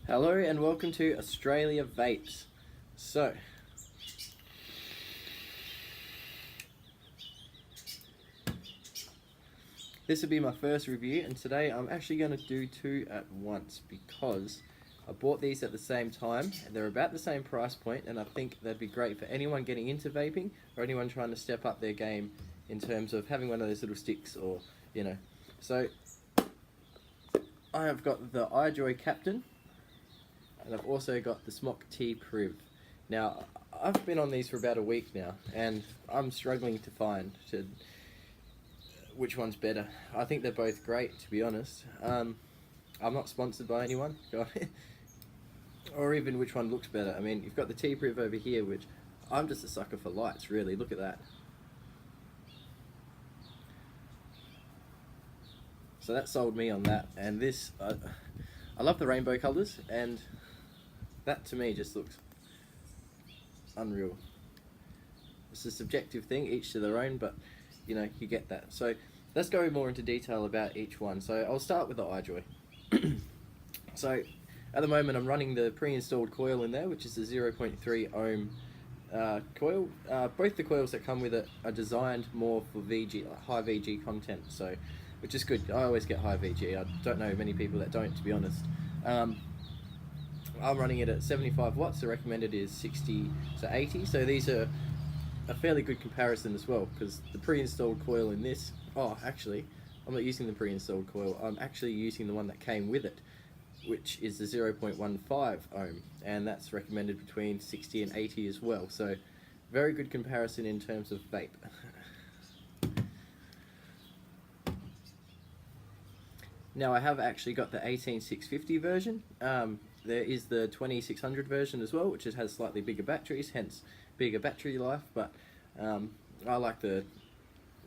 Hello and welcome to Australia Vapes. So, this will be my first review, and today I'm actually going to do two at once because I bought these at the same time and they're about the same price point, and I think they'd be great for anyone getting into vaping or anyone trying to step up their game in terms of having one of those little sticks or, you know. So, I have got the iJoy Captain. And I've also got the Smok T PRIV. Now, I've been on these for about a week now, and I'm struggling to find which one's better. I think they're both great, to be honest. I'm not sponsored by anyone, or even which one looks better. I mean, you've got the T PRIV over here, which I'm just a sucker for lights, really. Look at that. So that sold me on that, and this, I love the rainbow colours, and that to me just looks unreal. It's a subjective thing, each to their own, but you know, you get that. So let's go more into detail about each one. So I'll start with the iJoy. So at the moment I'm running the pre-installed coil in there, which is the 0.3 ohm coil. Both the coils that come with it are designed more for VG, high VG content, so which is good. I always get high VG. I don't know many people that don't, to be honest. I'm running it at 75 watts, the recommended is 60 to 80, so these are a fairly good comparison as well, because the pre-installed coil in this, actually, I'm not using the pre-installed coil, I'm actually using the one that came with it, which is the 0.15 ohm, and that's recommended between 60 and 80 as well, so very good comparison in terms of vape. Now I have actually got the 18650 version. There is the 2600 version as well, which has slightly bigger batteries, hence bigger battery life, but I like the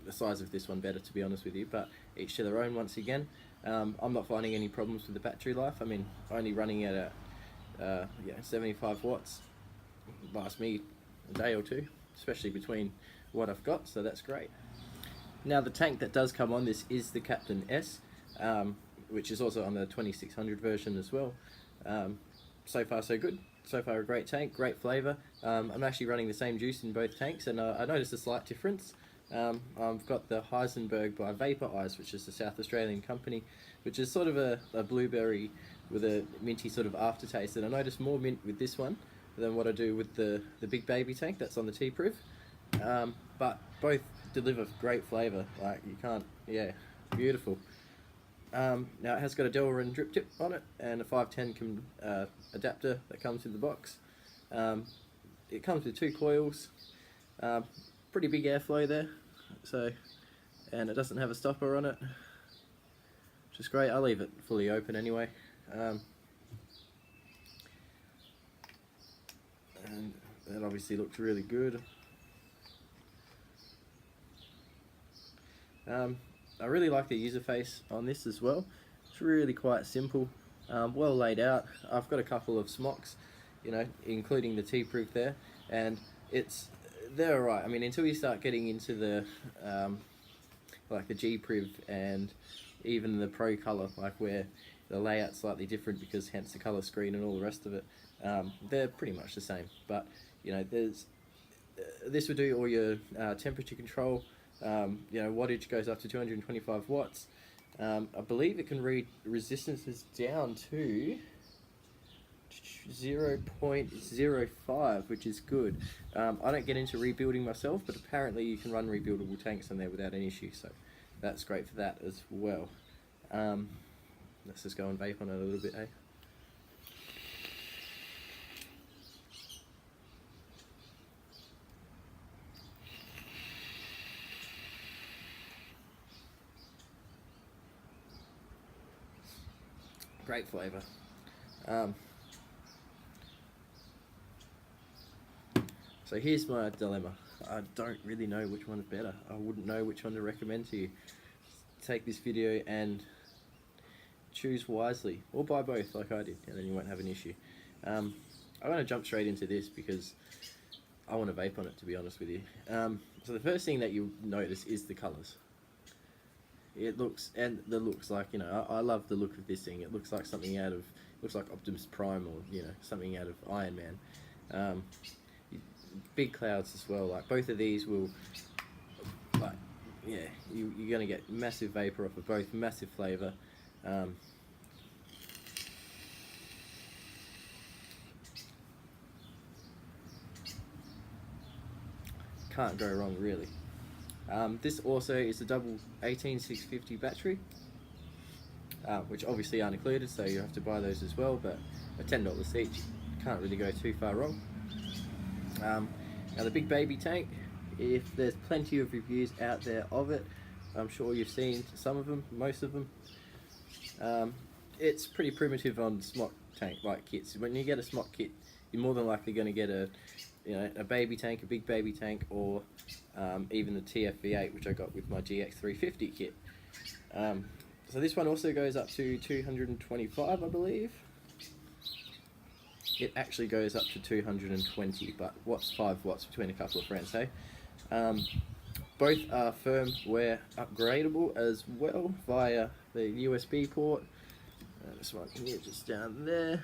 size of this one better, to be honest with you, but each to their own once again. I'm not finding any problems with the battery life. I mean, only running it at 75 watts lasts me a day or two, especially between what I've got, so that's great. Now the tank that does come on this is the Captain S, which is also on the 2600 version as well. So far so good. So far a great tank, great flavour. I'm actually running the same juice in both tanks, and I noticed a slight difference. I've got the Heisenberg by Vapor Eyes, which is a South Australian company, which is sort of a blueberry with a minty sort of aftertaste, and I noticed more mint with this one than what I do with the big baby tank that's on the T PRIV. But both deliver great flavour, like you can't, beautiful. Now it has got a Delrin drip tip on it and a 510 adapter that comes in the box. It comes with two coils, pretty big airflow there, so, and it doesn't have a stopper on it, which is great. I'll leave it fully open anyway. And that obviously looks really good. I really like the user face on this as well. It's really quite simple, well laid out. I've got a couple of Smoks, you know, including the T PRIV there, and they're alright. I mean, until you start getting into the like the G PRIV and even the Pro Color, like where the layout's slightly different because hence the color screen and all the rest of it, they're pretty much the same. But you know, this would do all your temperature control. You know, wattage goes up to 225 watts. I believe it can read resistances down to 0.05, which is good. I don't get into rebuilding myself, but apparently you can run rebuildable tanks on there without any issue, so that's great for that as well. Let's just go and vape on it a little bit, eh? Great flavour. So here's my dilemma. I don't really know which one's better. I wouldn't know which one to recommend to you. Take this video and choose wisely, or buy both like I did, and then you won't have an issue. I'm going to jump straight into this because I want to vape on it, to be honest with you. So the first thing that you'll notice is the colours. It looks, and the looks, like, you know, I love the look of this thing. It looks like something out of, looks like Optimus Prime or something out of Iron Man. Big clouds as well. Like both of these will, like, yeah, you're gonna get massive vapor off of both, massive flavour. Can't go wrong really. This also is a double 18650 battery, which obviously aren't included, so you have to buy those as well, but at $10 each, can't really go too far wrong. Now the big baby tank, if there's plenty of reviews out there of it, I'm sure you've seen some of them, most of them. It's pretty primitive on Smok tank like kits. When you get a Smok kit, you're more than likely going to get a baby tank, a big baby tank, or even the TFV8, which I got with my GX350 kit. So this one also goes up to 225, I believe. It actually goes up to 220, but what's 5 watts between a couple of friends, hey? Both are firmware upgradable as well via the USB port. This one here, just down there.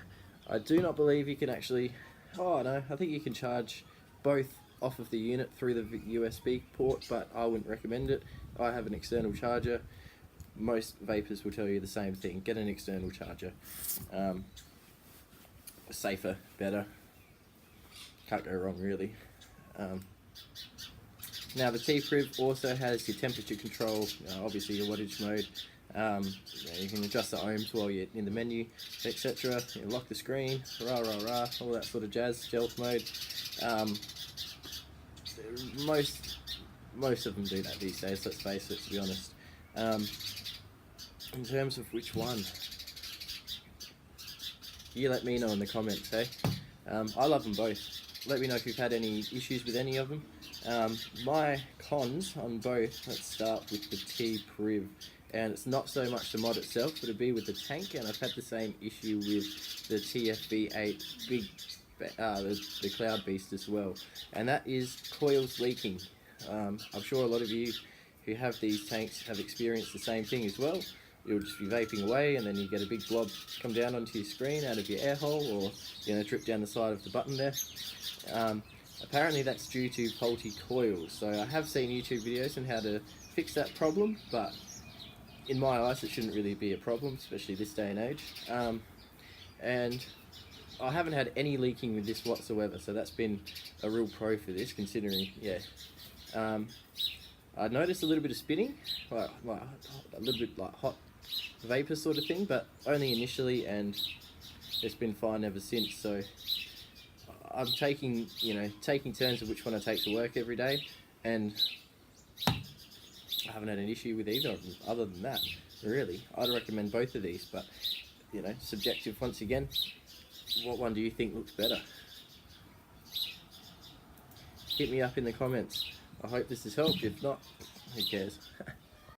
I do not believe you can actually, oh no, I think you can charge both off of the unit through the USB port, but I wouldn't recommend it. I have an external charger. Most vapors will tell you the same thing. Get an external charger. Safer, better. Can't go wrong really. Now the T PRIV also has your temperature control, obviously your wattage mode. You can adjust the ohms while you're in the menu, etc. You lock the screen, rah rah rah, all that sort of jazz. Stealth mode. Most of them do that these days. Let's face it, to be honest. In terms of which one, you let me know in the comments, hey? I love them both. Let me know if you've had any issues with any of them. My cons on both, let's start with the T PRIV, and it's not so much the mod itself, but it'd be with the tank, and I've had the same issue with the TFV8 big, the Cloud Beast as well, and that is coils leaking. I'm sure a lot of you who have these tanks have experienced the same thing as well. You'll just be vaping away and then you get a big blob come down onto your screen out of your air hole, or drip down the side of the button there. Apparently that's due to faulty coils. So I have seen YouTube videos on how to fix that problem, but in my eyes it shouldn't really be a problem, especially this day and age. And I haven't had any leaking with this whatsoever, so that's been a real pro for this, considering, yeah. I noticed a little bit of spinning, like a little bit like hot vapor sort of thing, but only initially, and it's been fine ever since. So I'm taking turns of which one I take to work every day, and I haven't had an issue with either of them. Other than that, really, I'd recommend both of these, but subjective once again. What one do you think looks better? Hit me up in the comments. I hope this has helped. If not, who cares?